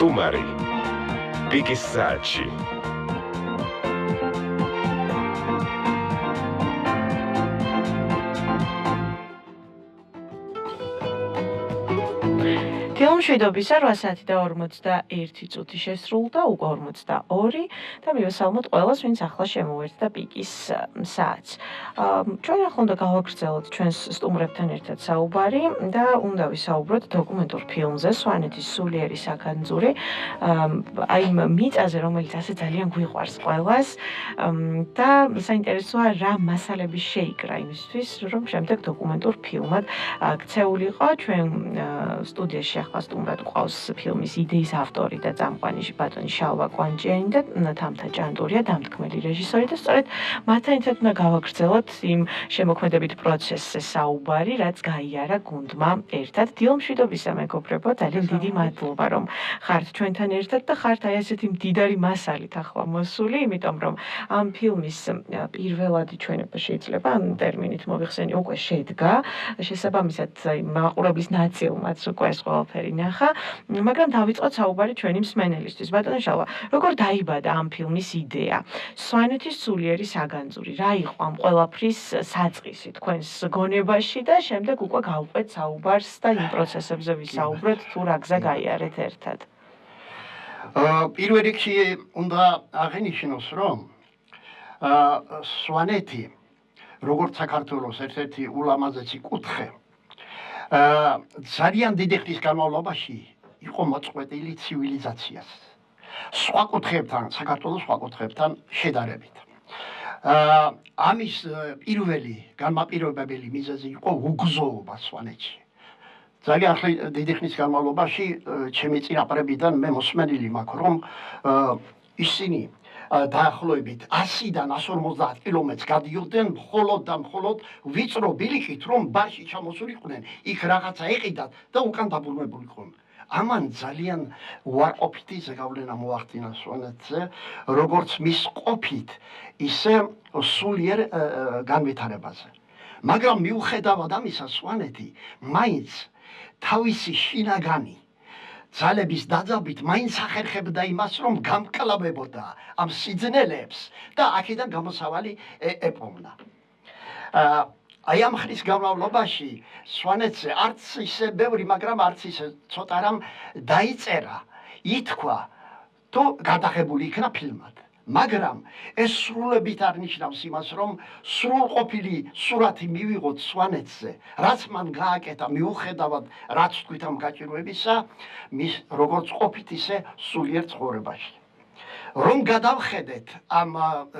სტუმარი პიკის საათში. მშვიდობისა 8 საათი და 41 წუთი შესრულდა, უკვე 42 და მივესალმოთ ყველას, ვინც ახლა შემოერთდა პიკის საათს. ჩვენ ახლა უნდა გავაგრძელოთ ჩვენს სტუმრებთან ერთად საუბარი და უნდა ვისაუბროთ დოკუმენტურ ფილმზე სვანეთის სულიერი საგანძური, აი იმ მიწაზე, რომელიც ასე ძალიან გვიყვარს ყველას და საინტერესოა რა მასალები შეიკრა იმისთვის, რომ შემდეგ დოკუმენტურ ფილმად ქცეულიყო. ჩვენ სტუდიაში ახლა სტუმრად ყავს ფილმის იდეის ავტორი და წამყვანი ბატონი შალვა კვანჭიანი და თამთა ჭანდურია, დამდგმელი რეჟისორი და სწორედ მათთან ერთად უნდა გავაგრძელოთ იმ შემოქმედებით პროცესზე საუბარი, რაც გაიარა გუნდმა ერთად. დილმშვიდობისა მეგობრებო, ძალიან დიდი მადლობა, რომ ხართ ჩვენთან ერთად და ხართ აი ასეთი მდიდარი მასალით ახლა მოსული, იმიტომ რომ ამ ფილმის პირველადი ჩვენება შეიძლება ამ ტერმინით მოვიხსენი უკვე შედგა, შესაბამისად მაყურებლის ნაწილმაც უკვე ეს ყველაფერი ნახა, მაგრამ დავიწყოთ საუბარი ჩვენი მსმენელისთვის. ბატონო შალვა, როგორ დაიბადა ამ ფილმის იდეა? სვანეთის სულიერი საგანძური, რა იყო ამ ყველაფრის საწყისი თქვენს გონებაში და შემდეგ უკვე გავყვეთ საუბარს და იმ პროცესებზე ვისაუბროთ, თუ რა გზა გაიარეთ ერთად. პირველ რიგში უნდა აღინიშნოს, რომ სვანეთი როგორც საქართველოს ერთ-ერთი ულამაზესი კუთხე ძალიან დიდი ხნის განმავლობაში იყო მოწყვეტილი ცივილიზაციას სხვა კუთხეებთან, საქართველოს სხვა კუთხეებთან შედარებით. ამის პირველი განმაპირობებელი მიზეზი იყო უგზოობა სვანეთში. ძალიან დიდი ხნის განმავლობაში ჩემი წინაპრებიდან მე მოსმენილი მაქვს, რომ ისინი დაახლოებით 100-დან 150 კილომეტრს გადიოდნენ მხოლოდ და მხოლოდ ვიწრო ბილიქით, რომ ბარში ჩამოსულიყვნენ, იქ რაღაცა ეყიდათ და უკან დაბრუნებულიყვნენ. ამან ძალიან უარყოფითი ზეგავლენა მოახდინა სვანეთზე, როგორც მის ყოფით, ისე სულიერ განვითარებაზე. მაგრამ მიუხედავად ამისა, სვანეთი მაინც თავისი შინაგანი ძალების დაძაბით მაინც ახერხებდა იმას, რომ გამკლავებოდა ამ სიძნელეებს და აქედან გამოსავალი ეპოვნა. აი ამ ხნის განმავლობაში სვანეთზე არც ისე ბევრი, მაგრამ არც ისე ცოტა რამ დაიწერა, ითქვა, თუ გადაღებული იქნა ფილმად. მაგრამ ეს სრულებით არ ნიშნავს იმას, რომ სრულყოფილი სურათი მივიღოთ სვანეთზე, რაც მან გააკეთა მიუხედავად რაც თქვით ამ გაჭირვებისა, მის როგორც ყოფით, ისე სულიერ ცხოვრებაში. რომ გადავხედეთ ამ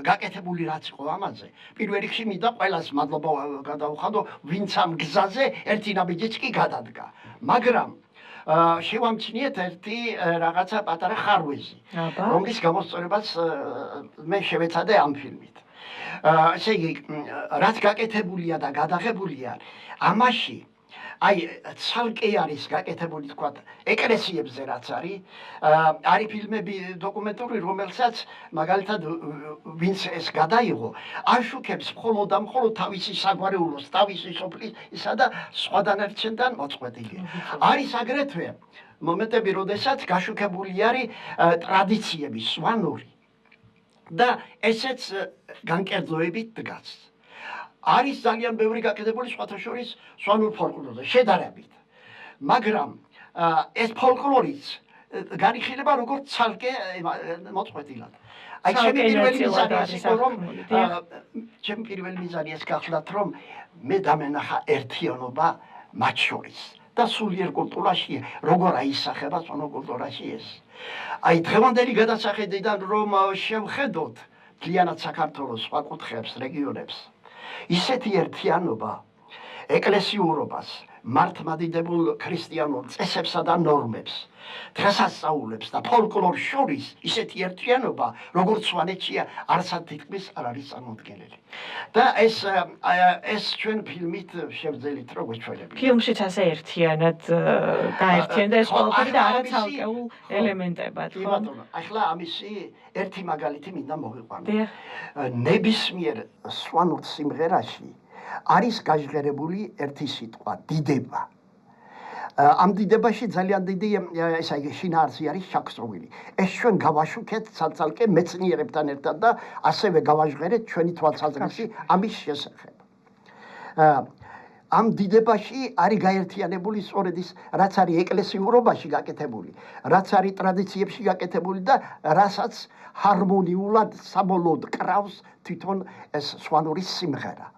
გაკეთებული რაც იყო ამაზე, პირველ რიგში მინდა ყველას მადლობა გადავხადო, ვინც ამ გზაზე ერთი ნაბიჯიც კი გადადგა. მაგრამ შევამჩნიეთ ერთი რაღაცა პატარა ხარვეზი, რომლის გამოსწორებაც მე შევეცადე ამ ფილმით. ესე იგი, რაც გაკეთებულია და გადაღებულია, ამაში აი ცალკე არის გაკეთებული თქვა ეკლესიებზე რაც არის ფილმები დოკუმენტური, რომელსაც მაგალითად ვინც ეს გადაიღო, აშუქებს მხოლოდ და მხოლოდ თავისი საგვარეულოს, თავისი სოფლისა და სხვა დანარჩენთან მოწყვეტილი. არის აგრეთვე მომენტები, როდესაც გაშუქებული არის ტრადიციები სვანური და ესეც განკერძოებით დგას. არის ძალიან ბევრი გაკეთებული სხვათა შორის სვანურ ფოლკლორზე შედარებით. მაგრამ ეს ფოლკლორიც განიხილება როგორც ცალკე მოწყვეტილად. აი ჩემი პირველი მიზანი ის იყო, რომ ჩემი პირველი მიზანი ეს გახლდათ, რომ მე დამენახა ერთიანობა მათ შორის და სულიერ კულტურაში როგორ აისახება სვანურ კულტურაში ეს. აი დღევანდელი გადასახედიდან რომ შევხედოთ მთლიანად საქართველოს სხვა კუთხეებს, რეგიონებს, ისეთი ერთიანობა ეკლესიურობას, მართლმადიდებულ ქრისტიანულ წესებსა და ნორმებს, დღესასწაულებს და ფოლკლორს შორის ისეთი ერთიანობა, როგორც სვანეთშია, არცად თითქმის არ არის წარმოდგენილი. და ეს ჩვენ ფილმით შევძელით, რომ გვეჩვენებინა. ფილმშიც ასე ერთიანად გაერთიანდა ეს ყველაფერი და არა ცალკეულ ელემენტებად, ხო? ბატონო, ახლა ამისი ერთი მაგალითი მინდა მოვიყვანო. ნებისმიერ სვანურ სიმღერაში არის გაჟღერებული ერთი სიტყვა, დიდება. ამ დიდებაში ძალიან დიდი ესე იგი შინაარსი არის ჩაქსრული. ეს ჩვენ გავაშუქეთ ცალ-ცალკე მეცნიერებთან ერთად და ასევე გავაჟღერეთ ჩვენი თვალსაზრისი ამის შესახებ. ამ დიდებაში არის გაერთიანებული სწორედ ის, რაც არის ეკლესიურობაში გაკეთებული, რაც არის ტრადიციებში გაკეთებული და რასაც ჰარმონიულად საბოლოოდ კრავს თვითონ ეს სვანური სიმღერა.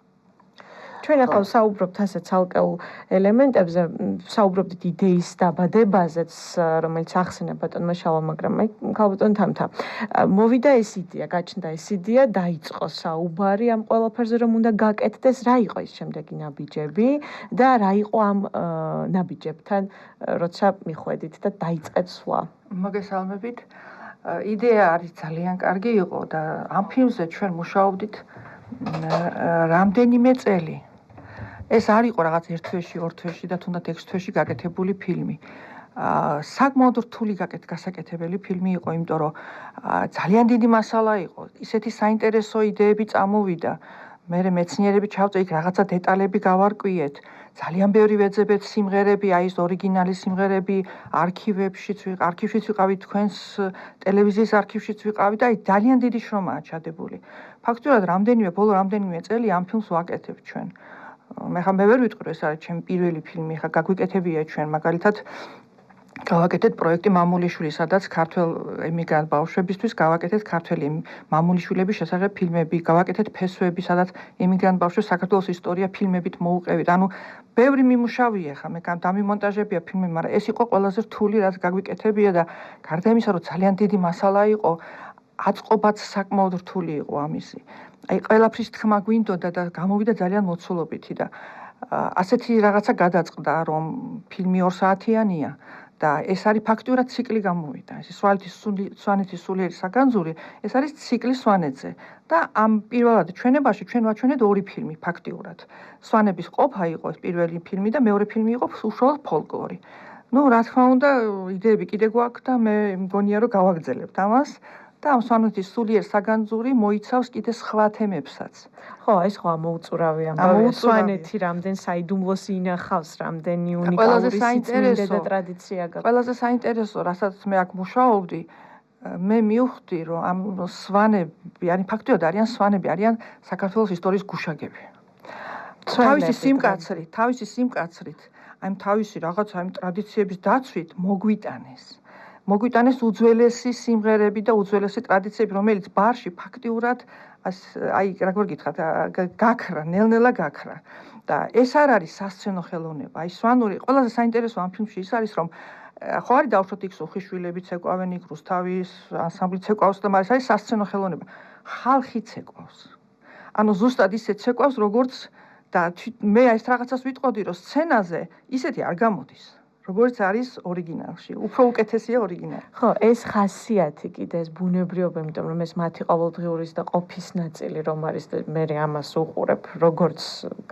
ჩვენ ახლა საუბრობთ ასე ცალკეულ ელემენტებზე, საუბრობთ იდეის დაბადებაზეც, რომელიც ახსენა ბატონმა შალვა, მაგრამ აი ქალბატონ თამთა. მოვიდა ეს იდეა, გაჩნდა ეს იდეა, დაიწყო საუბარი ამ ყველაფერზე, რომ უნდა გაკეთდეს, რა იყო ის შემდეგი ნაბიჯები და რა იყო ამ ნაბიჯებთან, როცა მიხვედით და დაიწყეთ სვლა. მოგესალმებით. იდეა არის ძალიან კარგი იყო და ამ ფილმზე ჩვენ მუშაობდით რამდენიმე წელი. ეს არ იყო რაღაც ერთ თვეში, ორ თვეში და თუნდაც 6 თვეში გაკეთებული ფილმი. საკმაოდ რთული გასაკეთებელი ფილმი იყო, იმიტომ რომ ძალიან დიდი მასალა იყო. ისეთი საინტერესო იდეები წამოვიდა. მე მეცნიერები ჩავწე იქ რაღაცა დეტალები გავარკვიეთ. ძალიან ბევრი ვეძებეთ სიმღერები, აი ეს ორიგინალი სიმღერები არქივშიც ვიყავით, თქვენს ტელევიზიის არქივშიც ვიყავით და აი ძალიან დიდი შრომაა ჩადებული. ფაქტურად ბოლო რამდენიმე წელი ამ ფილმს ვაკეთებ ჩვენ. მე ვერ ვიტყვი, ეს არის ჩემი პირველი ფილმი, ხა გაგვიკეთებია ჩვენ, მაგალითად გავაკეთეთ პროექტი მამულიშვილი, სადაც ქართველ ემიგრანტ ბავშვებისთვის გავაკეთეთ ქართველი მამულიშვილების შესახებ ფილმები, გავაკეთეთ ფესვები, სადაც ემიგრანტ ბავშვებს საქართველოს ისტორია ფილმებით მოუყევით. ანუ ბევრი მიმუშავია ხა, მე დამიმონტაჟებია ფილმები, მაგრამ ეს იყო ყველაზე რთული, რაც გაგვიკეთებია და გარდა იმისა, რომ ძალიან დიდი მასალა იყო, აწყობაც საკმაოდ რთული იყო ამისი. აი ყველაფრის თქმა გვინდოდა და გამოვიდა ძალიან მოცულობითი და ასეთი რაღაცა გადაწყდა, რომ ფილმი 2 საათიანია და ეს არის ფაქტურად ციკლი გამოვიდა. ეს სვანეთის სულიერი საგანძური, ეს არის ციკლი სვანეთზე და ამ პირველად ჩვენებაში ჩვენ ვაჩვენეთ 2 ფილმი ფაქტიურად. სვანების ყოფა იყო ეს პირველი ფილმი და მეორე ფილმი იყო უშუალოდ ფოლკლორი. რა თქმა უნდა, იდეები კიდე გვაქვს და მე მგონია რომ გავაგრძელებთ ამას. და ამ სვანეთის სულიერ საგანძური მოიცავს კიდე სხვა თემებსაც. ხო, ეს ხო ამოუწურავი ამბავია. სვანეთი რამდენ საიდუმლოს ინახავს, რამდენი უნიკალური სიცმინდე და ტრადიცია გაქვს. ყველაზე საინტერესო, რასაც მე აქ მუშაობდი, მე მივხვდი, რომ ამ სვანები, არის ფაქტობრივად არიან სვანები, არიან საქართველოს ისტორიის გუშაგები. თავისი სიმკაცრით, აი თავისი რაღაცა იმ ტრადიციების დაცვით მოგვიტანეს უძველესი სიმღერები და უძველესი ტრადიციები, რომელიც ბარში ფაქტიურად აი რა გითხათ, გაქრა, ნელ-ნელა გაქრა. და ეს არ არის სასცენო ხელოვნება. აი სვანური, ყველაზე საინტერესო ამ ფილმში ის არის, რომ ხო არის დავუშვათ იქ სუხიშვილები ცეკვავენ, იქ რუსთავის ანსამბლი ცეკვავს და მაგრამ ეს არის სასცენო ხელოვნება. ხალხი ცეკვავს. ანუ ზუსტად ისე ცეკვავს, როგორც და მე ეს რაღაცას ვიტყოდი, რომ სცენაზე ისეთი არ გამოდის. როგორც არის ორიგინალში, უფრო უკეთესია ორიგინალი. ხო, ეს ხასიათი კიდე ეს ბუნებრიობა, იმიტომ რომ ეს მათი ყოველდღიურის და ყოფის ნაწილი რომ არის და მე ამას უყურებ, როგორც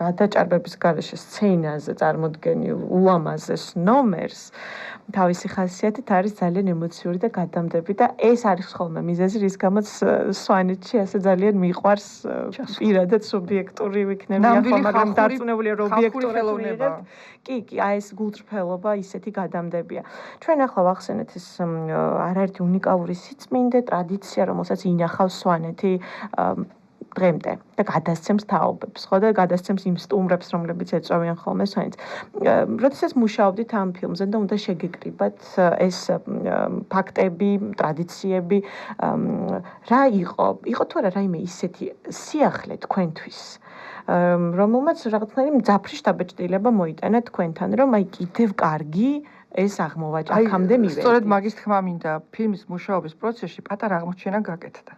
გადაჭარბების გარეშე სცენაზე წარმოდგენილ ულამაზეს ნომერს, თავისი ხასიათით არის ძალიან ემოციური და გადამდები და ეს არის ხოლმე მიზეზი, რის გამოც სვანეთში ასე ძალიან მიყვარს პირადად სუბიექტური ვიქნებია, მაგრამ დარწმუნებულია რომ ობიექტურობა. კი, აი ეს გულწრფელობა ისეთი გადამდებია. ჩვენ ახლა ვახსენეთ ეს არაერთი უნიკალური სიწმინდე ტრადიცია, რომელსაც ინახავს სვანეთი დღემდე და გადასცემს თაობებს, ხო და გადასცემს იმ სტუმრებს, რომლებიც ეწვევიან ხოლმე სვანეთს. როდესაც მუშაობდით ამ ფილმზე და უნდა შეგეკრიბათ ეს ფაქტები, ტრადიციები, რა იყო თუ არა რაიმე ისეთი სიახლე თქვენთვის, რომელმაც რაღაცნაირი მძაფრი შთაბეჭდილება მოიტანა თქვენთან, რომ აი კიდევ კარგი ეს აღმოვაჭრა აქამდე მივედი. სწორედ მაგის თქმა მინდა, ფილმის მუშაობის პროცესში პატარა აღმოჩენა გაკეთდა.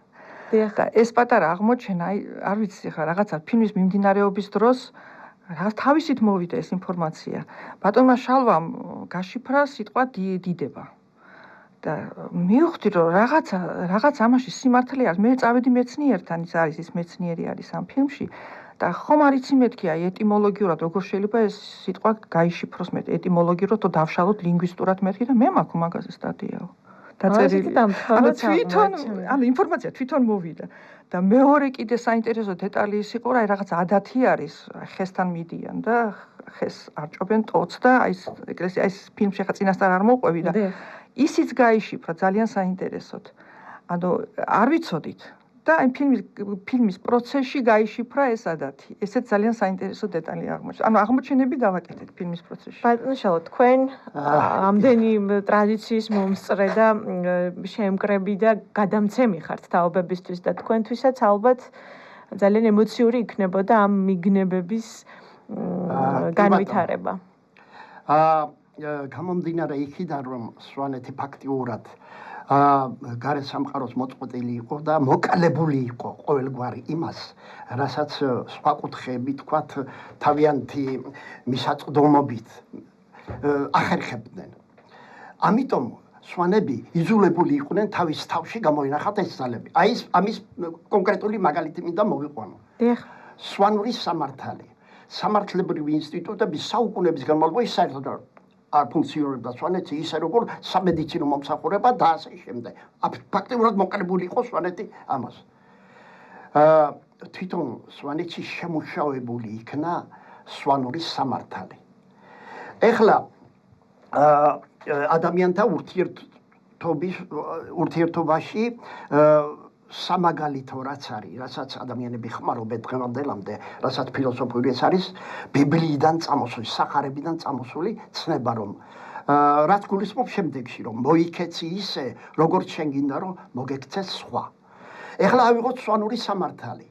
და ეს პატარა აღმოჩენა, აი არ ვიცი ხა რაღაცა ფილმის მიმდინარეობის დროს რაღაც თავისით მოვიდა ეს ინფორმაცია. ბატონმა შალვამ გაშიფრა სიტყვა დიდება. და მივხვდი რომ რაღაც ამაში სიმართლე არის. მე წავედი მეცნიერთან, ის არის ის მეცნიერი არის ამ ფილმში. და ხომ არ იცი მეთქი აი ეტიმოლოგიურად როგორ შეიძლება ეს სიტყვა გაიშიფროს მე ეტიმოლოგიურად თუ დავშალოთ ლინგვისტურად მეთქი და მე მაქვს მაგაზე სტატიაო. დაწერილი. ანუ ინფორმაცია თვითონ მოვიდა. და მეორე კიდე საინტერესო დეტალი ის იყო, რომ აი რაღაც ადათი არის ხესთან მიდიან და ხეს არჭობენ ტოც და აი ეს ეკლესია ეს ფილმში ხა წინასწარ არ მოყვევი და ისიც გაიშიფრა ძალიან საინტერესოდ. ანუ არ ვიცოდით და აი ფილმის პროცესში გაიშიფრა ეს ადათი. ესეც ძალიან საინტერესო დეტალი აღმოჩნდა. ანუ აღმოჩენები გავაკეთეთ ფილმის პროცესში. ბატონო შალო, თქვენ ამდენი ტრადიციის მომსწრე და შემკრები და გადამცემი ხართ თაობებისთვის და თქვენთვისაც ალბათ ძალიან ემოციური იქნებოდა ამ მიგნებების განვითარება. გამომდინარე იქიდან რომ სვანეთი ფაქტიურად გარე სამყაროს მოწყვეტილი იყო და მოკალებული იყო ყოველგვარი იმას, რასაც სხვა კუთხეები თქვათ თავიანთი მისაწვდომობით ახერხებდნენ. ამიტომ სვანები იძულებული იყვნენ თავის თავში გამოინახათ ეს ძალები. აი ეს ამის კონკრეტული მაგალითი მინდა მოვიყვანო. სვანური სამართალი, სამართლებრივი ინსტიტუტები საუკუნეების განმავლობაში საერთოდ არ ფუნქციონირებდა სვანეთი ისე როგორ სამედიცინო მომსახურება და ასე შემდეგ. ფაქტიურად მოკლებული იყო სვანეთი ამას. თვითონ სვანეთში შემუშავებული იქნა სვანური სამართალი. ეხლა ადამიანთა ურთიერთობაში სამაგალითო რაც არის, რასაც ადამიანები ხმარობენ დღევანდელამდე, რასაც ფილოსოფიურიც არის, ბიბლიიდან წამოსული, სახარებიდან წამოსული ცნება, რომ რაც გულისხმობს შემდეგში, რომ მოიქეცი ისე, როგორც შენ გინდა, რომ მოგექცეს სხვა. ეხლა ავიღოთ სვანური სამართალი.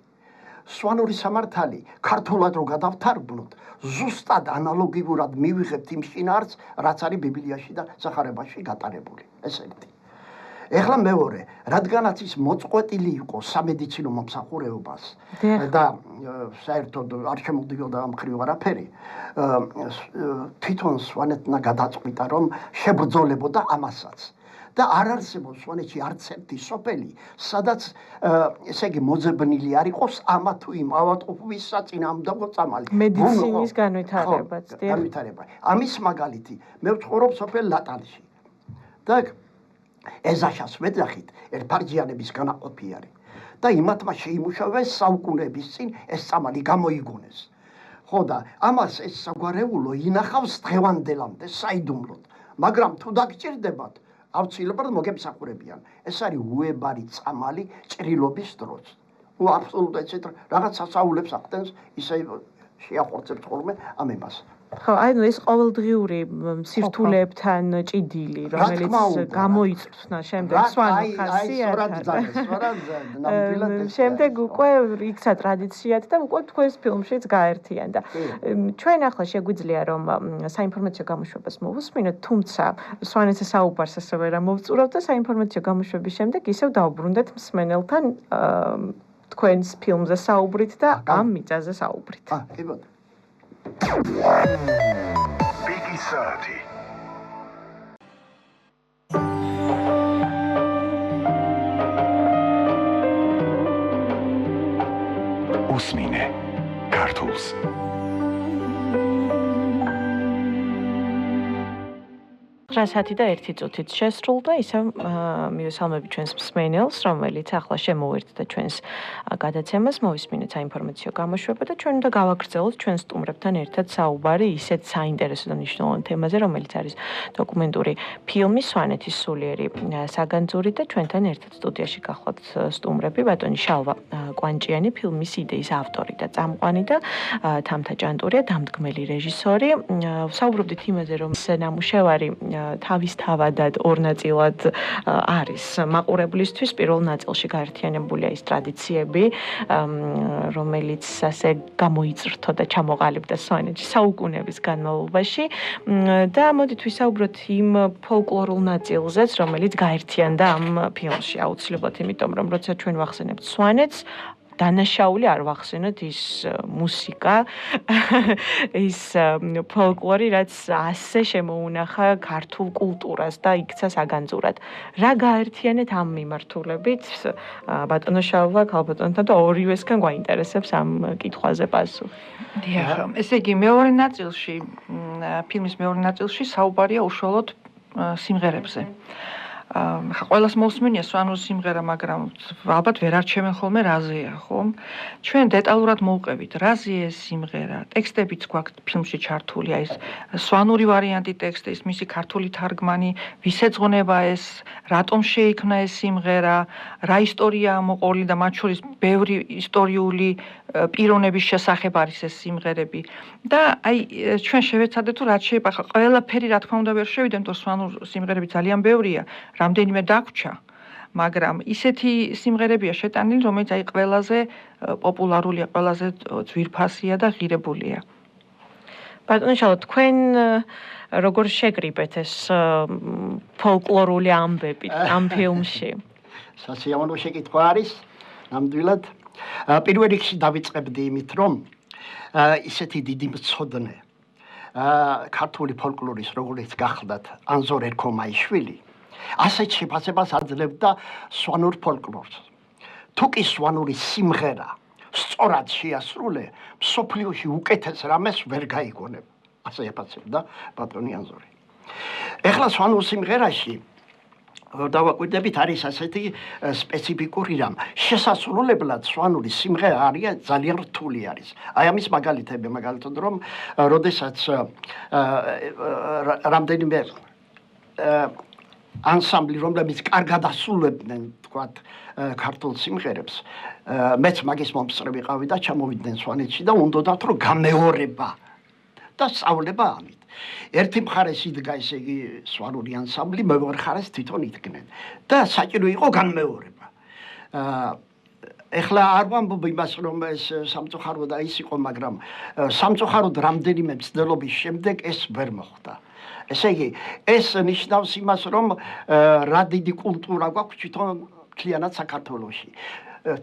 სვანური სამართალი ქართულად რო გადავთარგმნოთ, ზუსტად ანალოგიურად მივიღებთ იმ შინაარსს, რაც არის ბიბლიაში და სახარებაში გატარებული. ეს ერთი. ეხლა მეორე, რადგანაც ის მოწყვეტილი იყო სამედიცინო მომსახურებას და საერთოდ არ შემოდიოდა ამ ხრივ არაფერი, თვითონ სვანეთმა გადაწყვიტა, რომ შებრძოლებოდა ამასაც. და არ არსებობს სვანეთში არც ერთი სოფელი, სადაც ესე იგი მოძებნილი არ იყოს ამა თუ იმ ავადმყოფობის საწინააღმდეგო წამალი. მედიცინის განვითარებაც. განვითარება. ამის მაგალითი, მე ვცხოვრობ სოფელ ლატანში. და ეზაშას ვეძახით, ერთფარჯიანების განაყოფი არის. და იმათმა შეიმუშავეს საუკუნეების წინ ეს წამალი გამოიგონეს. ხო და ამას ეს საგვარეულო ინახავს დღევანდელამდე საიდუმლოდ. მაგრამ თუ დაგჭირდებათ ავცილებლად მოგემსახურებიან. ეს არის უებარი წამალი ჭრილობის დროს. აბსოლუტურად ესეთ რაღაც სასაულებს ახდენს, ისე შეახორცებს ხოლმე ამ ემას. ხო, ანუ ეს ყოველდღიური სირთულეებთან ჭიდილი, რომელიც გამოიწვნა შემდეგ სვანურ ხასიათად. შემდეგ უკვე იქცა ტრადიციად და უკვე თქვენს ფილმშიც გაერთიანდა. ჩვენ ახლა შეგვიძლია რომ საინფორმაციო გამოშვებას მოვუსმინოთ, თუმცა სვანეთზე საუბარს ასევე რა მოვწურავთ და საინფორმაციო გამოშვების შემდეგ ისევ დავბრუნდეთ მსმენელთან თქვენს ფილმზე საუბრით და ამ მიწაზე საუბრით. Biggie Sati. Usmine Kartuls. Rasati და 1 წუთით შესრულდა, ისევ მივესალმები ჩვენს მსმენელს, რომელიც ახლა შემოვერთა ჩვენს გადაცემას, მოვისმინეთ საინფორმაციო გამოშვება და ჩვენ უნდა გავაგრძელოთ ჩვენ სტუმრებთან ერთად საუბარი ისეთ საინტერესო და მნიშვნელოვან თემაზე, რომელიც არის დოკუმენტური ფილმი სვანეთის სულიერი საგანძური და ჩვენთან ერთად სტუდიაში გახლავთ სტუმრები, ბატონი შალვა კვანჭიანი, ფილმის იდეის ავტორი და წამყვანი და თამთა ჭანტურია, დამდგმელი რეჟისორი. საუბრობდით იმაზე, რომ ნამუშევარი თავისთავადად ორ ნაწილად არის მაყურებლისთვის. პირველ ნაწილში გაერთიანებულია ის ტრადიციები, რომელიც ასე გამოიწრთო და ჩამოყალიბდა სვანეთში საუკუნეების განმავლობაში და მოდით ვისაუბროთ იმ ფოლკლორულ ნაწილზეც, რომელიც გაერთიანდა ამ ფილმში აუცილებლად, იმიტომ რომ როცა ჩვენ ვახსენებთ სვანეთს, დანაშაული არ ვახსენოთ ის მუსიკა, ის ფოლკლორი, რაც ასე შემოუნახა ქართულ კულტურას და იქცა საგანძურად. რა გაერთიანეთ ამ მიმართულებით? ბატონო შალვა, ქალბატონთან და ორივესგან გვაინტერესებს ამ კითხვაზე პასუხი. დიახ, ესე იგი მეორე ნაწილში, ფილმის მეორე ნაწილში საუბარია უშუალოდ სიმღერებზე. ყველას მოსმენია სვანურის სიმღერა, მაგრამ ალბათ ვერ არჩევენ ხოლმე რაზეა, ხო? ჩვენ დეტალურად მოვყევით, რაზეა ეს სიმღერა, ტექსტებიც გვაქვს ფილმში ჩართული, აი ეს სვანური ვარიანტი ტექსტი, ის მისი ქართული თარგმანი, ვის ეძღვნება ეს, რატომ შეიქმნა ეს სიმღერა, რა ისტორიაა მოყოლი და მათ შორის ბევრი ისტორიული პიროვნების შესახებ არის ეს სიმღერები. და აი ჩვენ შევეცადეთ თუ რაც შეიძლება ხა ყველაფერი რა თქმა უნდა ვერ შევიდეთ, თორე სვანურ სიმღერები ძალიან ბევრია, რამდენიმე დაგვრჩა, მაგრამ ისეთი სიმღერებია შეტანილი, რომელიც აი ყველაზე პოპულარულია, ყველაზე ძვირფასია და ღირებულია. ბატონო შალო, თქვენ როგორ შეკრიბეთ ეს ფოლკლორული ამბები ამ ფილმში? სასიამოვნო შეკითხვა არის, ნამდვილად. პირველ რიგში დავიწყებდი იმით, რომ ისეთი დიდი მცოდნე ქართული ფოლკლორის, როგორც გახლდათ ანზორ ერქომაიშვილი, ასეთ შეფასებას აძლევდა სვანურ ფოლკლორს. თუ კი სვანური სიმღერა სწორად შეასრულე, მსოფლიოში უკეთეს რამეს ვერ გაიგონება. ასე ეფასებდა ბატონი ანზორი. ეხლა სვანურ სიმღერაში დავაკვირდებით არის ასეთი სპეციფიკური რამ. შესასრულებლად სვანური სიმღერა არის ძალიან რთული არის. აი ამის მაგალითები, მაგალითად რომ როდესაც რამდენიმე ანსამბლი, რომლებიც კარგად ასრულებდნენ, თქვათ, ქართულ სიმღერებს, მეც მაგის მომსწრე ვიყავი და ჩამოვიდნენ სვანეთში და უნდათ რომ გამეორება და სწავლება ამით. ერთი მხარეს იდგა ესე იგი სვანური ანსამბლი, მეორე მხარეს თვითონ იდგნენ და საჭირო იყო განმეორება. ეხლა არ ვამბობ იმას, რომ ეს სამწუხარო და ის იყო, მაგრამ სამწუხაროდ რამდენიმე მცდელობის შემდეგ ეს ვერ მოხდა. ესე იგი, ეს ნიშნავს იმას, რომ რა დიდი კულტურა გვაქვს თვითონ მთლიანად საქართველოში.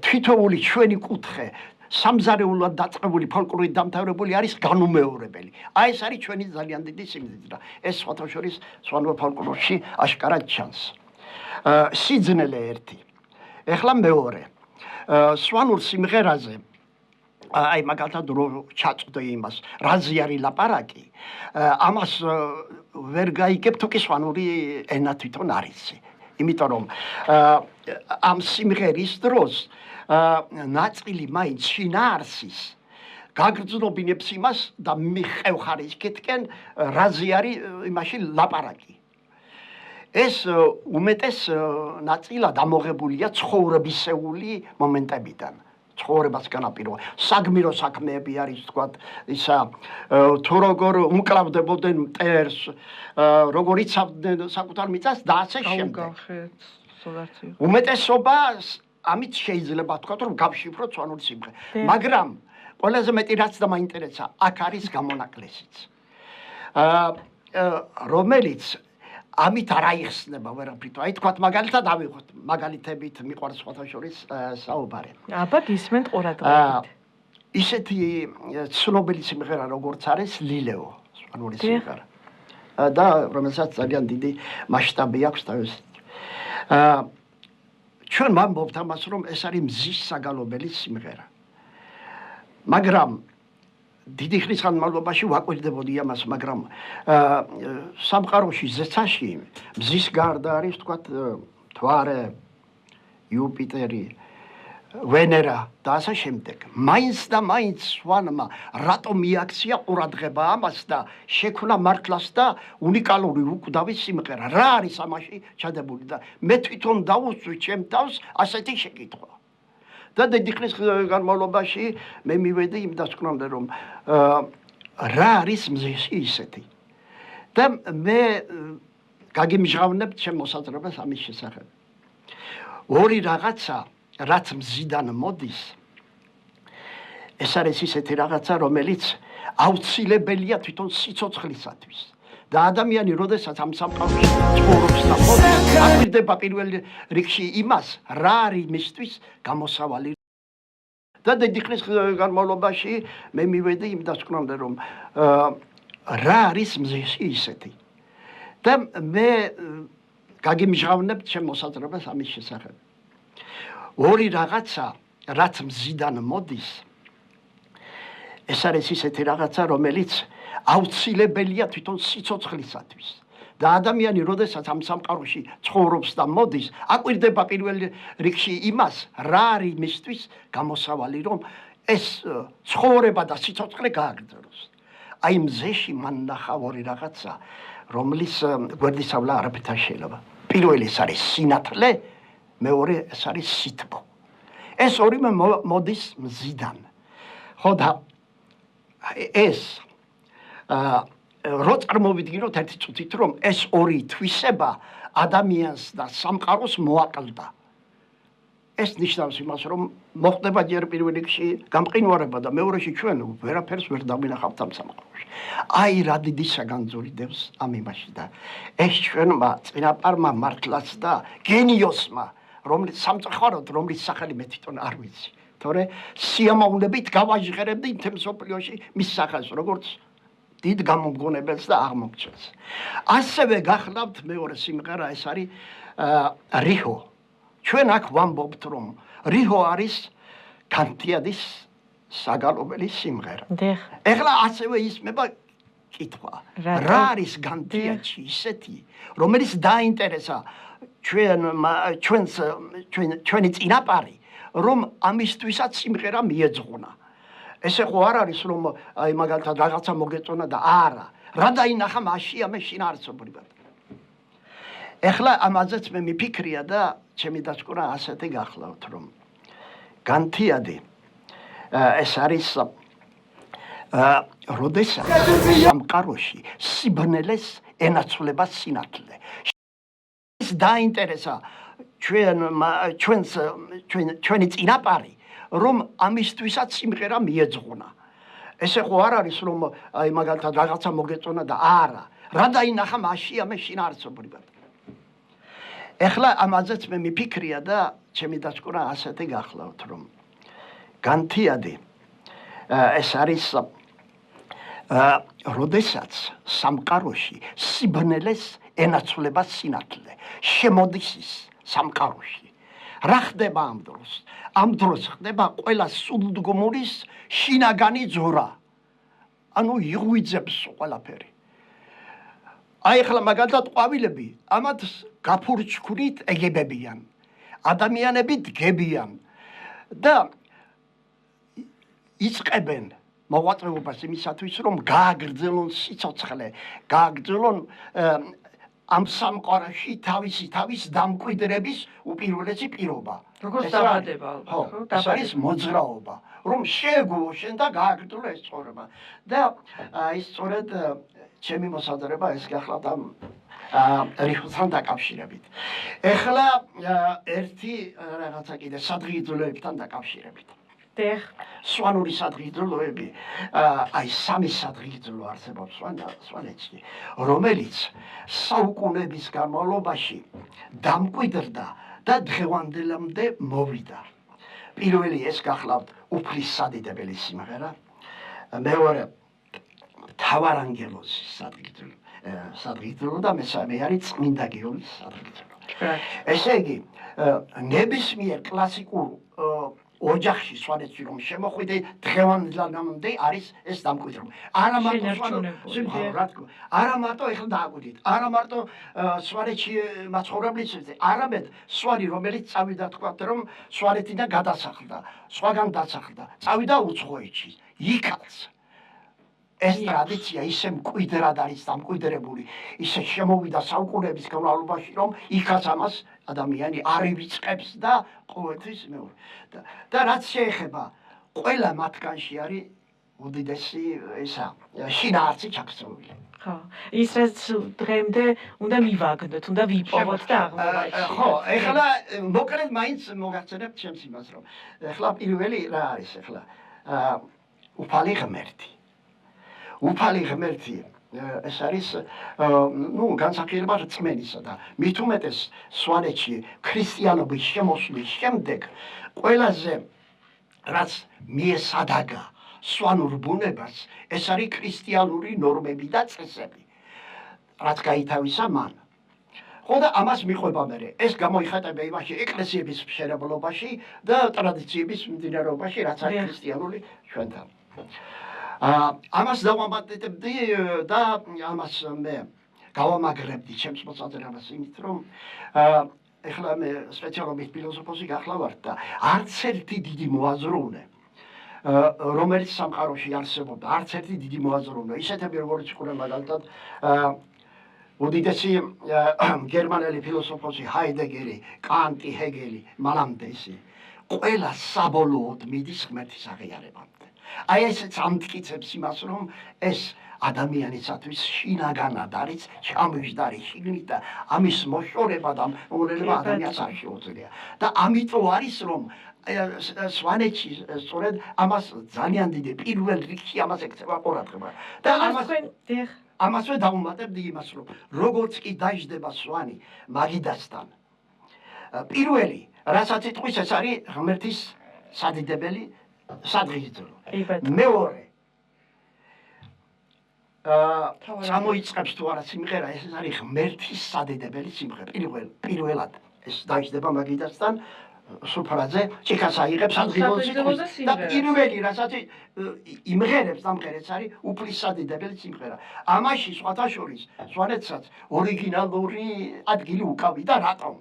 თითოეული ჩვენი კუთხე სამზარეულად დაწყებული ფოლკლორით დამთავრებული არის განუმეორებელი. აი ეს არის ჩვენი ძალიან დიდი სიმდიდრე და ეს სხვათა შორის სვანურ ფოლკლორში აშკარად ჩანს. სიძნელე ერთი. ეხლა მეორე. სვანურ სიმღერაზე აი მაგალითად რო ჩაწვდე იმას, რაზე არის ლაპარაკი, ამას ვერ გაიგებ თუ კი სვანური ენა თვითონ არის. იმიტომ რომ ამ სიმღერის დროს ნაწილი მაინც შინაარსის გაგრძნობინებს იმას და მიხევხარისკეთკენ რაზე არის იმაში ლაპარაკი. ეს უმეტეს ნაწილად ამოღებულია ცხოვრებისეული მომენტებიდან. ცხოვრებას განაპირობა. საგმირო საქმეები არის, თქვათ, ისა თუ როგორ უმკლავდებოდნენ მტერს, როგორ იცავდნენ საკუთარ მიწას და ასე შემდეგ. უმეტესობა ამით შეიძლება თქვათ, რომ გავშიფროთ სვანური სიმღერა. მაგრამ ყველაზე მეტი რაც დამაინტერესა, აქ არის გამონაკლისიც. რომელიც ამით არ აიხსნება ვერაფრით. აი თქვათ მაგალითად ავიღოთ, მაგალითებით მიყვარს სხვათა შორის საუბარი. აბა გისმენთ ყურადღებით. ისეთი ცნობილი სიმღერა როგორც არის ლილეო, სვანური სიმღერა. და რომელსაც ძალიან დიდი მასშტაბი აქვს და ეს ჩვენ ვამბობთ ამას, რომ ეს არის მზის საგალობელი სიმღერა. მაგრამ დიდი ხნის განმავლობაში ვაკვირდებოდი ამას, მაგრამ სამყაროში ზეცაში მზის გარდა არის, თქვათ, მთვარე, იუპიტერი, ვენერა და ასე შემდეგ. მაინც და მაინც სვანმა რატომ მიაქცია ყურადღება ამას და შექმნა მართლაც და უნიკალური უკვდავი სიმღერა. რა არის ამაში ჩადებული და მე თვითონ დავუსვი ჩემ თავს ასეთი შეკითხვა. და დიდი ხნის განმავლობაში მე მივედი იმ დასკვნამდე, რომ რა არის მზისი ისეთი. და მე გაგიმჟღავნებ ჩემ მოსაზრებას ამის შესახებ. ორი რაღაცა, რაც მზიდან მოდის, ეს არის ისეთი რაღაცა, რომელიც აუცილებელია თვითონ სიცოცხლისათვის. და ადამიანი, როდესაც ამ სამყაროში ცხოვრობს და მოდის, აკვირდება პირველ რიგში იმას, რა არის მისთვის გამოსავალი. და დიდი ხნის განმავლობაში მე მივედი იმ დასკვნამდე, რომ რა არის მზისი ისეთი. და მე გაგიმჟღავნებ ჩემ მოსაზრებას ამის შესახებ. ორი რაღაცა, რაც მზიდან მოდის, ეს არის ისეთი რაღაცა, რომელიც აუცილებელია თვითონ სიცოცხლისათვის. და ადამიანი როდესაც ამ სამყაროში ცხოვრობს და მოდის, აკვირდება პირველ რიგში იმას, რა არის მისთვის გამოსავალი, რომ ეს ცხოვრება და სიცოცხლე გააგრძელოს. აი მზეში მან ნახა ორი რაღაცა, რომლის გვერდისავლა არაფერთ არ შეიძლება. პირველი ეს არის სინათლე, მეორე ეს არის სითბო. ეს ორივე მოდის მზიდან. ხო და ეს რო წარმოვიდგინოთ ერთი წუთით, რომ ეს ორი თვისება ადამიანს და სამყაროს მოაკლდა. ეს ნიშნავს იმას, რომ მოხდება ჯერ პირველ რიგში გამყინვარება და მეორეში ჩვენ ვერაფერს ვერ დავინახავთ ამ სამყაროში. აი რა დიდი საგანძური დევს ამ იმაში და ეს ჩვენმა წინაპარმა მართლაც და გენიოსმა, რომლის სამწუხაროდ რომლის სახელი მე თვითონ არ ვიცი. თორე სიამოვნებით გავაჟღერებდი მთელ მსოფლიოში მის სახელს, როგორც დიდ გამომგონებელს და აღმოჩენს. ასევე გახლავთ მეორე სიმღერა, ეს არის რიჰო. ჩვენ აქ ვამბობთ, რომ რიჰო არის განთიადის საგალობელი სიმღერა. ეხლა ასევე ისმება კითხვა, რა არის განთიადში ისეთი, რომელიც დაინტერესა ჩვენი წინაპარი, რომ ამისთვისაც სიმღერა მიეძღვნა. ესე ხო არ არის, რომ აი მაგალითად რაღაცა მოგეწონა და არა, რა დაინახა მასში ამე შინაარსობრივად. ეხლა ამაზეც მე მიფიქრია და ჩემი დასკვნა ასეთი გახლავთ, რომ განთიადი ეს არის როდესაც სამყაროში სიბნელეს ენაცვლება სინათლე. ეს დაინტერესა ჩვენი წინაპარი, რომ ამისთვისაც სიმღერა მიეძღვნა. ესე ხო არ არის, რომ აი მაგალითად რაღაცა მოგეწონა და არა, რა დაინახა მასში ამე შინაარსობრივად. ეხლა ამაზეც მე მიფიქრია და ჩემი დასკვნა ასეთი გახლავთ, რომ განთიადი ეს არის როდესაც სამყაროში სიბნელეს ენაცვლება სინათლე, შემოდის ის სამყაროში. რა ხდება ამ დროს? ამ დროს ხდება ყველა სულდგმურის შინაგანი ძორა. ანუ იღვიძებს ყველაფერი. აი ახლა მაგალითად ყვავილები ამათ გაფურჩქვრით ეგებებიან. ადამიანები დგებიან და იწყებენ მოღვაწეობას იმისათვის, რომ გააგრძელონ სიცოცხლე, გააგრძელონ ამ სამყაროში თავის დამკვიდრების უპირველესი პირობა. როგორც დაბადება ალბათ, ეს არის მოძრაობა, რომ შეეგუო შენ და გააგრძელო ეს ცხოვრება. და ის სწორედ ჩემი მოსაზრება ეს გახლავთ ამ რიჰოსთან დაკავშირებით. ეხლა ერთი რაღაცა კიდე სადღიძულოებთან დაკავშირებით. სვანური სადღიძულოები, აი სამი სადღიძულო არსებობს სვანეთში, რომელიც საუკუნეების განმავლობაში დამკვიდრდა და დღევანდელამდე მოვიდა. პირველი ეს გახლავთ უფლის სადიდებელი სიმღერა, მეორე თავარანგელოზის სადღიძულო და მესამე არის წმინდა გიორგის სადღიძულო. ესე იგი, ნებისმიერ კლასიკურ ოჯახში სვანეთში რომ შემოხვიდე დღევანდელამდე არის ეს დამკვიდრება. არა მარტო ეხლა დააკვირდით, არა მარტო სვანეთში მაცხოვრებლისთვის, არამედ სვანი რომელიც წავიდა თქვათ რომ სვანეთიდან გადასახლდა, სხვაგან დასახლდა, წავიდა უცხოეთში, იქაც ეს ტრადიცია ისე მკვიდრად არის დამკვიდრებული, ისე შემოვიდა საუკუნეების განმავლობაში, რომ იქაც ამას ადამიანი არ ივიწყებს და ყოველთვის მეორე. და რაც შეეხება, ყველა მათგანში არის უდიდესი ესა შინაარსი ჩაქცეული. ხო, ის რაც დღემდე უნდა მივაგდოთ, უნდა ვიპოვოთ და აღმოვაჩინოთ. ხო, ეხლა მოკლედ მაინც მოგახსენებთ ჩემს იმას, რომ ეხლა პირველი რა არის ეხლა უფალი ღმერთი. უფალი ღმერთი ეს არის განსაკუთრება რწმენისა და მით უმეტეს სვანეთში ქრისტიანობის შემოსვლის შემდეგ ყველაზე რაც მიესადაგა სვანურ ბუნებას ეს არის ქრისტიანული ნორმები და წესები რაც გაითავისა მან. ხო და ამას მიყვება მე ეს გამოიხატება იმაში ეკლესიების მშენებლობაში და ტრადიციების მიმდინარეობაში რაც არის ქრისტიანული ჩვენთან. ამას დავამატებდი და ამას მე გავამაგრებდი ჩემს მოწოდებას იმით, რომ ეხლა მე სპეციალობით ფილოსოფოსი გახლავართ და არც ერთი დიდი მოაზროვნე რომელიც სამყაროში არსებობდა, არც ერთი დიდი მოაზროვნე, ისეთები როგორც იყო მაგალითად უდიდესი გერმანელი ფილოსოფოსი ჰაიდეგერი, კანტი, ჰეგელი, მანამდე ისე ყველა საბოლოოდ მიდის ღმერთის აღიარებამდე. აი ესეც ამტკიცებს იმას, რომ ეს ადამიანისათვის შინაგანად არის ჩამოშდარი შიგნით და ამის მოშორება და მოვლენება ადამიანს არ შეუძლია. და ამიტომ არის რომ სვანეთში სწორედ ამას ძალიან დიდი პირველ რიგში ამას ექცევა ყურადღება. და ამასვე დავუმატებდი იმას, რომ როგორც კი დაждდება სვანი მაგიდასთან. პირველი, რასაც იტყვის, ეს არის ღმერთის სადიდებელი სადღეგრძელო. მეორე წამოიწყებს თუ არა სიმღერა, ეს არის ღმერთის სადიდებელი სიმღერა. პირველად ეს დაждდება მაგიდასთან სუფრაზე, ჭიქას აიღებს ადგილზე და პირველი რასაც იმღერებს დამღერებს არის უფლის სადიდებელი სიმღერა. ამაში სხვათა შორის სვანეთსაც ორიგინალური ადგილი უკავი და რატომ?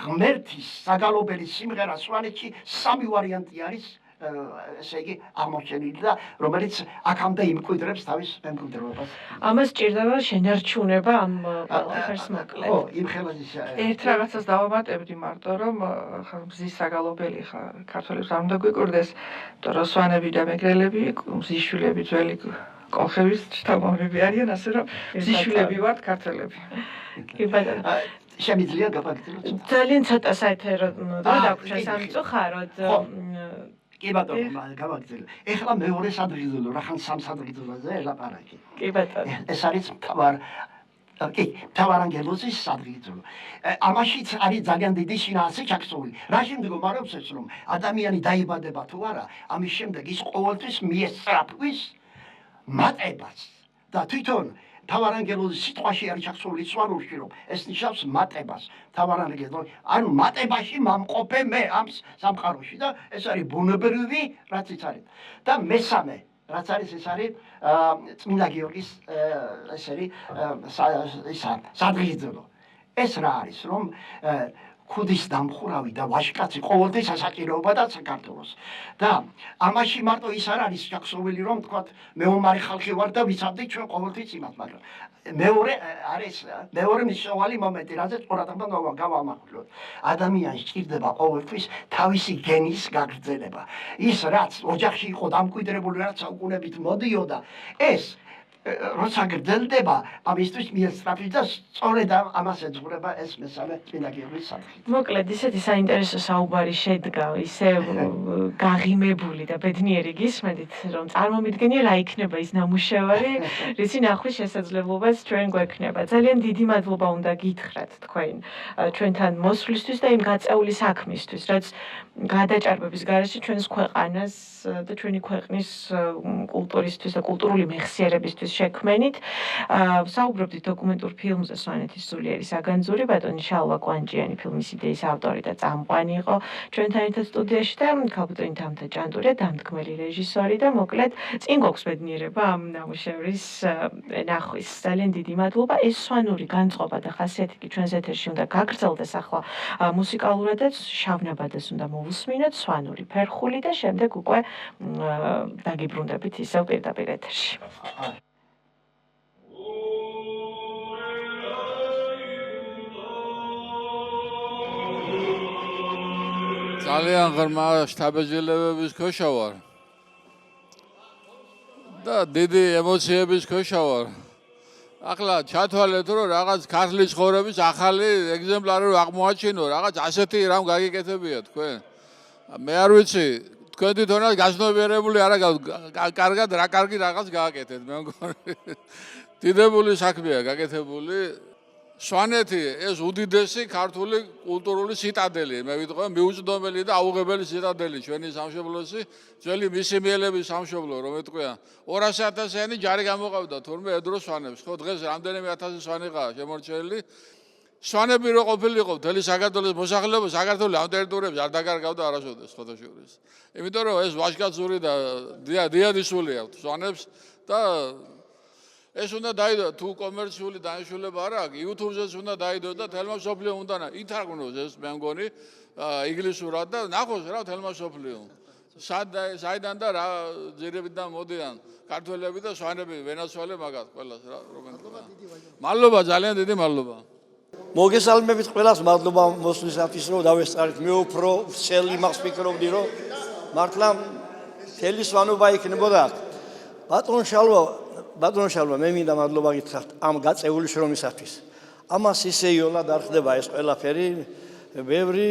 ღმერთის საგალობელი სიმღერა სვანეთში სამი ვარიანტი არის ესე იგი აღმოჩენილი და რომელიც აქამდე იმკვიდრებს თავის მემკვიდრეობას. ამას ჭირდება შენარჩუნება ამ ყველაფერს მოკლედ. ხო, იმ ხელაზის ერთ რაღაცას დავამატებდი მარტო რომ მზის საგალობელი ხა ქართველებს არ უნდა გვიკვირდეს, იმიტომ რომ სვანები და მეგრელები მზის შვილები ძველი კოლხების შთამომავლები არიან, ასე რომ მზის შვილები ვართ ქართველები. კი ბატონო. შემიძლია გაბაგრძელოთ? ძალიან ცოტა საერთო დრო დაგვრჩა სამწუხაროდ. კი ბატონო, გავაგრძელე. ეხლა მეორე სადღეგრძელო, რახან სამ სადღეგრძელოზე ელაპარაკი. კი ბატონო. ეს არის მთავარანგელოზის სადღეგრძელო. ამაშიც არის ძალიან დიდი შინაარსი ჩაქცეული. რა შემდგომარეობს ეს, რომ ადამიანი დაიბადება თუ არა, ამის შემდეგ ის ყოველთვის მიესწრაფვის მატებას და თვითონ მთავარანგელოზის სიტყვაში არის ჩაქცეული სვანურში, რომ ეს ნიშნავს მატებას. მთავარანგელოზი, ანუ მატებაში მომყოფე მე ამ სამყაროში და ეს არის ბუნებრივი, რაც ის არის. და მესამე, რაც არის ეს არის წმინდა გიორგის ეს არის სადღეგრძელო. ეს რა არის, რომ ქუდის დამხურავი და ვაჟკაცი ყოველთვის ასაჭიროება და საქართველოს. და ამაში მარტო ის არ არის ჩაქცეული, რომ თქვათ მეომარი ხალხი ვარ და ვიცავდი ჩვენ ყოველთვის იმას, მაგრამ მეორე მნიშვნელოვანი მომენტი, რაზეც ყურადღება გავამახვილოთ. ადამიანს სჭირდება ყოველთვის თავისი გენის გაგრძელება. ის რაც ოჯახში იყო დამკვიდრებული, რაც საუკუნეებით მოდიოდა, ეს როცა გრძელდება, ამისთვის მიესწრაფვის და სწორედ ამას ეძღვრება ეს მესამე წმინდა გიორგის სადღეგრძელო. მოკლედ ისეთი საინტერესო საუბარი შედგა, ისე გაღიმებული და ბედნიერი გისმენთ, რომ წარმომიდგენია რა იქნება ის ნამუშევარი, რისი ნახვის შესაძლებლობაც ჩვენ გვექნება. ძალიან დიდი მადლობა უნდა გითხრათ თქვენ ჩვენთან მოსვლისთვის და იმ გაწეული საქმისთვის, რაც გადაჭარბების გარეშე ჩვენს ქვეყანას და ჩვენი ქვეყნის კულტურისთვის და კულტურული მეხსიერებისთვის შექმენით. საუბრობდით დოკუმენტურ ფილმზე სვანეთის სულიერი საგანძური, ბატონი შალვა კვანჭიანი ფილმის იდეის ავტორი და წამყვანი იყო ჩვენთან ერთად სტუდიაში და ქალბატონი თამთა ჭანდურია, დამდგმელი რეჟისორი და მოკლედ წინ გვაქვს ბედნიერება ამ ნამუშევრის ნახვის. ძალიან დიდი მადლობა. ეს სვანური განწყობა და ხასიათი კი ჩვენს ეთერში უნდა გაგრძელდეს ახლა მუსიკალურადაც შავნაბადას უნდა მოვუსმინოთ სვანური ფერხული და შემდეგ უკვე დაგიბრუნდებით ისევ პირდაპირ ეთერში. ძალიან ღრმა შთაბეჭდილებების ქვეშ ვარ და დიდი ემოციების ქვეშ ვარ. ახლა ჩათვალეთ, რომ რაღაც ქართლის ცხოვრების ახალი ეგზემპლარი აღმოაჩინო, რაღაც ასეთი რამ გაგიკეთებია თქვენ. მე არ ვიცი, თქვენ თვითონაც გაზნობიერებული არა კარგად რა კარგი რაღაც გააკეთეთ, მე მგონი. დიდებული საქმეა გაკეთებული. სვანეთი ეს უდიდესი ქართული კულტურული ციტადელი, მე ვიტყვი, მიუწვდომელი და აუღებელი ციტადელი ჩვენი სამშობლოსი, ძველი მისიმიელების სამშობლო, რომ ეტყვია 200,000-იანი ჯარი გამოყავდა თურმე ედრო სვანებს, ხო დღეს რამდენიმე ათასი სვანიღაა შემორჩენილი. სვანები რო ყოფილიყო მთელი საქართველოს მოსახლეობა, საქართველოს ამ ტერიტორიებს არ დაკარგავდა არასოდეს ხოთაშორის. იმიტომ რომ ეს ვაჟკაცური და დიადისული აქვს სვანებს და ეს უნდა დაიდო თუ კომერციული დანიშნულება არ აქვს YouTube-ზეც უნდა დაიდო და თელმა სოფლიო უნდა ითარგმნოს ეს მე მგონი ინგლისურად და ნახოს რა თელმა სოფლიო საიდან და რა ძირებიდან მოდიან ქართველები და სვანები ვენაცვალე მაგათ ყველას რა მადლობა ძალიან დიდი მადლობა მოგესალმებით ყველას მადლობა მოსვლისათვის რომ დავესწარით მე უფრო ვრცელი იმას ვფიქრობდი რომ მართლა მთელი სვანობა იქნებოდა ბატონ შალვა მე მინდა მადლობა გითხრათ ამ გაწეული შრომისათვის ამას ისე იოლად არ ხდება ეს ყველაფერი ბევრი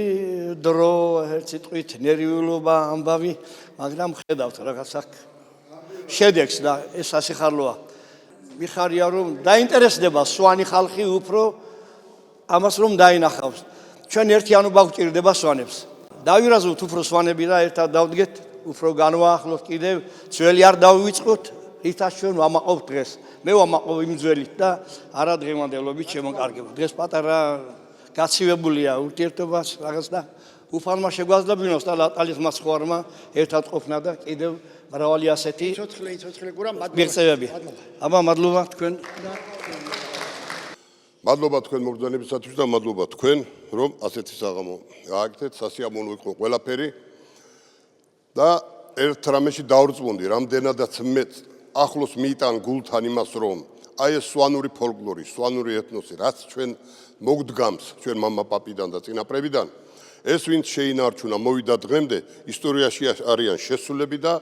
დრო ერთ სიტყვით ნერვიულობა ამბავი მაგრამ ხედავთ რაღაც აქ შედეგს და ეს სასიხარლოა მიხარია რომ დაინტერესდება სვანი ხალხი უფრო ამას რომ დაინახავს ჩვენ ერთიანობა გვჭირდება სვანებს დავირაზოთ უფრო სვანები და ერთად დავდგეთ უფრო განვაახლოთ კიდევ ძველი არ დავივიწყოთ ითაც ჩვენ ვამაყობთ დღეს მე ვამაყობ იმ ძველით და არა დღევანდელობით შემოკარგებ დღეს პატარა გაცივებულია ურთიერთობას რაღაც და უფალმა შეგვაძლევინოს და ლატალის მასხვარმა ერთად ყოფნა და კიდევ მრავალი ასეთი ცოცხლე გურამ მიღწევები აბა მადლობა თქვენ მადლობა თქვენ მოგზაურობისათვის და მადლობა თქვენ რომ ასეთი საღამო გააკეთეთ სასიამოვნო იყო ყველაფერი და ერთ რამეში დავრწმუნდი რამდენადაც მეც ახლოს მიიტან გულთან იმას რომ აი ეს სვანური ფოლკლორი სვანური ეთნოსი რაც ჩვენ მოგდგამს ჩვენ მამაპაპიდან და წინაპრებიდან ეს ვინც შეინარჩუნა მოვიდა დღემდე ისტორიაში არიან შესულები და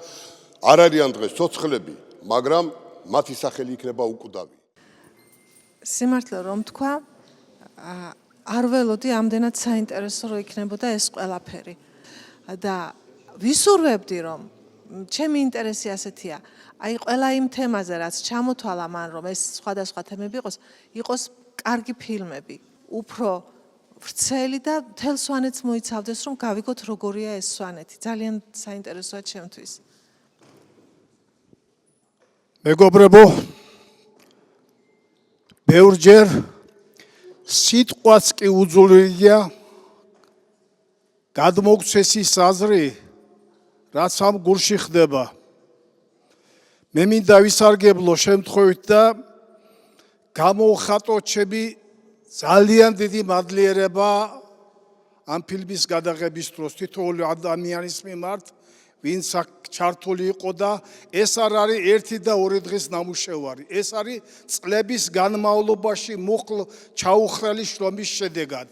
არ არიან დღეს ცოცხლები მაგრამ მათი სახელი იქნება უკვდავი სიმართლე რომ თქვა არ ველოდი ამდენად საინტერესო რო იქნებოდა ეს ყველაფერი და ვისურვებდი რომ ჩემი ინტერესი ასეთია აი ყველა იმ თემაზე რაც ჩამოთვალა მან რომ ეს სხვადასხვა თემები იყოს კარგი ფილმები უფრო ვრცელი და მთელ სვანეთს მოიცავდეს რომ გავიგოთ როგორია ეს სვანეთი ძალიან საინტერესოა ჩემთვის მეგობრებო ბევრჯერ სიტყვაც კი უძულია გადმოგცეს ის აზრი რაც ამ გულში ხდება მე მინდა ვისარგებლო შემთხვევით და გამოვხატო ჩემი ძალიან დიდი მადლიერება ამ ფილმის გადაღების დროს თითოეული ადამიანის მიმართ ვინც აქ ჩართული იყო და ეს არ არის ერთი და ორი დღის ნამუშევარი ეს არის წლების განმავლობაში ჩაუხრელი შრომის შედეგად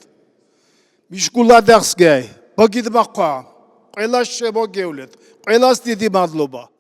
მიშგულადახს გე ბოგიდმა ხვა ყველას შემოგევლეთ ყველას დიდი მადლობა